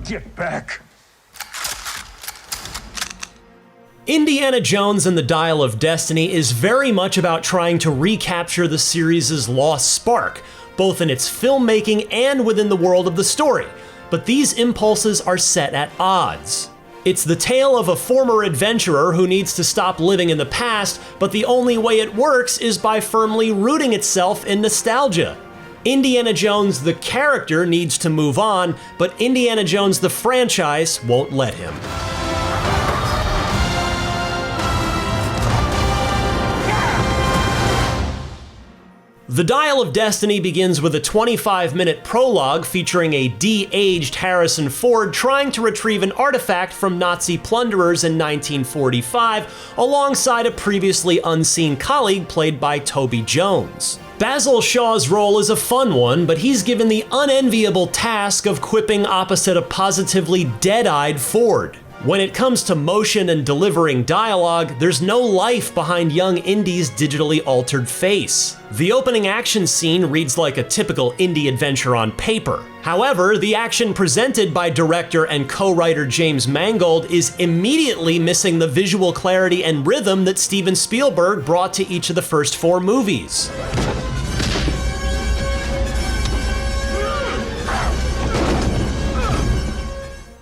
Get back! Indiana Jones and the Dial of Destiny is very much about trying to recapture the series' lost spark, both in its filmmaking and within the world of the story, but these impulses are set at odds. It's the tale of a former adventurer who needs to stop living in the past, but the only way it works is by firmly rooting itself in nostalgia. Indiana Jones the character needs to move on, but Indiana Jones the franchise won't let him. The Dial of Destiny begins with a 25-minute prologue featuring a de-aged Harrison Ford trying to retrieve an artifact from Nazi plunderers in 1945, alongside a previously unseen colleague played by Toby Jones. Basil Shaw's role is a fun one, but he's given the unenviable task of quipping opposite a positively dead-eyed Ford. When it comes to motion and delivering dialogue, there's no life behind young Indy's digitally altered face. The opening action scene reads like a typical Indy adventure on paper. However, the action presented by director and co-writer James Mangold is immediately missing the visual clarity and rhythm that Steven Spielberg brought to each of the first 4 movies.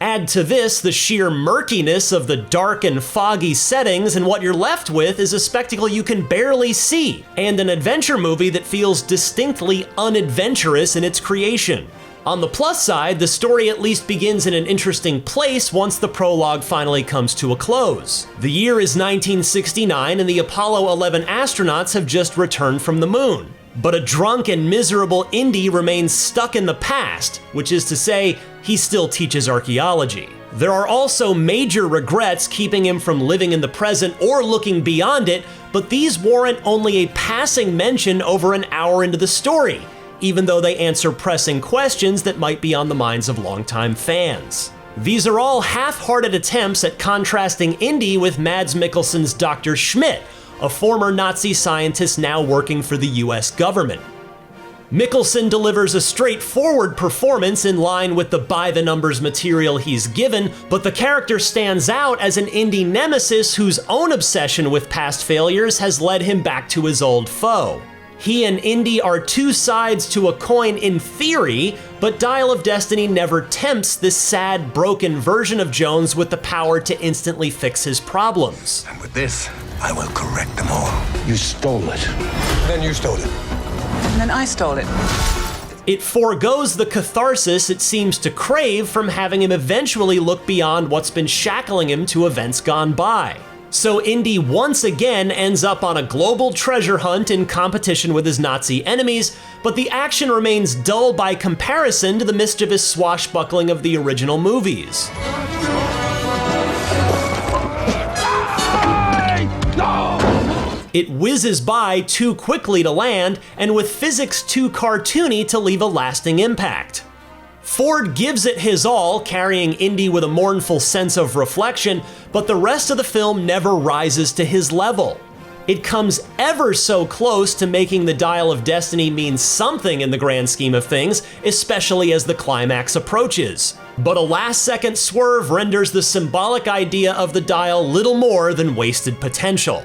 Add to this the sheer murkiness of the dark and foggy settings, and what you're left with is a spectacle you can barely see, and an adventure movie that feels distinctly unadventurous in its creation. On the plus side, the story at least begins in an interesting place once the prologue finally comes to a close. The year is 1969, and the Apollo 11 astronauts have just returned from the moon. But a drunk and miserable Indy remains stuck in the past, which is to say, he still teaches archaeology. There are also major regrets keeping him from living in the present or looking beyond it, but these warrant only a passing mention over an hour into the story, even though they answer pressing questions that might be on the minds of longtime fans. These are all half-hearted attempts at contrasting Indy with Mads Mikkelsen's Dr. Schmidt, a former Nazi scientist now working for the US government. Mikkelsen delivers a straightforward performance in line with the by-the-numbers material he's given, but the character stands out as an Indy nemesis whose own obsession with past failures has led him back to his old foe. He and Indy are two sides to a coin in theory, but Dial of Destiny never tempts this sad, broken version of Jones with the power to instantly fix his problems. And with this, I will correct them all. You stole it. Then you stole it. And then I stole it. It forgoes the catharsis it seems to crave from having him eventually look beyond what's been shackling him to events gone by. So Indy once again ends up on a global treasure hunt in competition with his Nazi enemies, but the action remains dull by comparison to the mischievous swashbuckling of the original movies. It whizzes by too quickly to land, and with physics too cartoony to leave a lasting impact. Ford gives it his all, carrying Indy with a mournful sense of reflection, but the rest of the film never rises to his level. It comes ever so close to making the Dial of Destiny mean something in the grand scheme of things, especially as the climax approaches. But a last-second swerve renders the symbolic idea of the dial little more than wasted potential.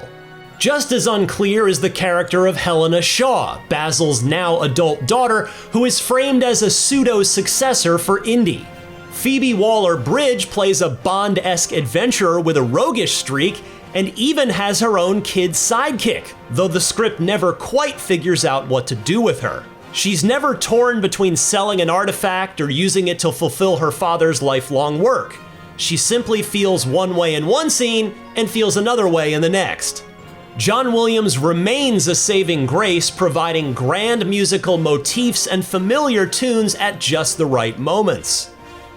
Just as unclear is the character of Helena Shaw, Basil's now adult daughter, who is framed as a pseudo-successor for Indy. Phoebe Waller-Bridge plays a Bond-esque adventurer with a roguish streak, and even has her own kid sidekick, though the script never quite figures out what to do with her. She's never torn between selling an artifact or using it to fulfill her father's lifelong work. She simply feels one way in one scene and feels another way in the next. John Williams remains a saving grace, providing grand musical motifs and familiar tunes at just the right moments.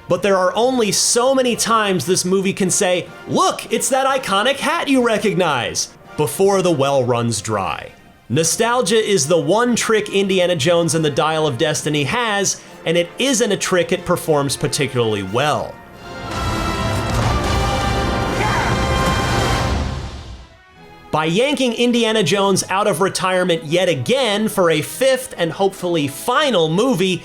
But there are only so many times this movie can say, "Look, it's that iconic hat you recognize," before the well runs dry. Nostalgia is the one trick Indiana Jones and the Dial of Destiny has, and it isn't a trick it performs particularly well. By yanking Indiana Jones out of retirement yet again for a fifth and hopefully final movie,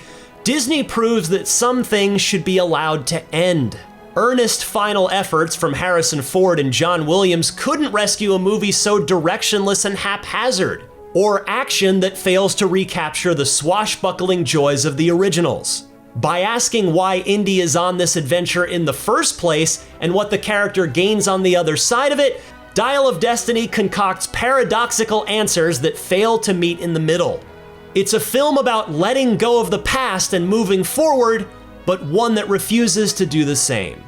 Disney proves that some things should be allowed to end. Earnest final efforts from Harrison Ford and John Williams couldn't rescue a movie so directionless and haphazard, or action that fails to recapture the swashbuckling joys of the originals. By asking why Indy is on this adventure in the first place and what the character gains on the other side of it, Dial of Destiny concocts paradoxical answers that fail to meet in the middle. It's a film about letting go of the past and moving forward, but one that refuses to do the same.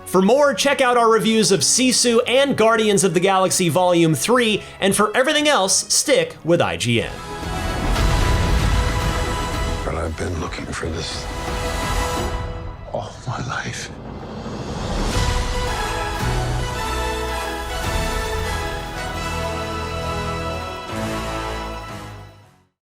For more, check out our reviews of Sisu and Guardians of the Galaxy Volume 3, and for everything else, stick with IGN. But I've been looking for this all my life.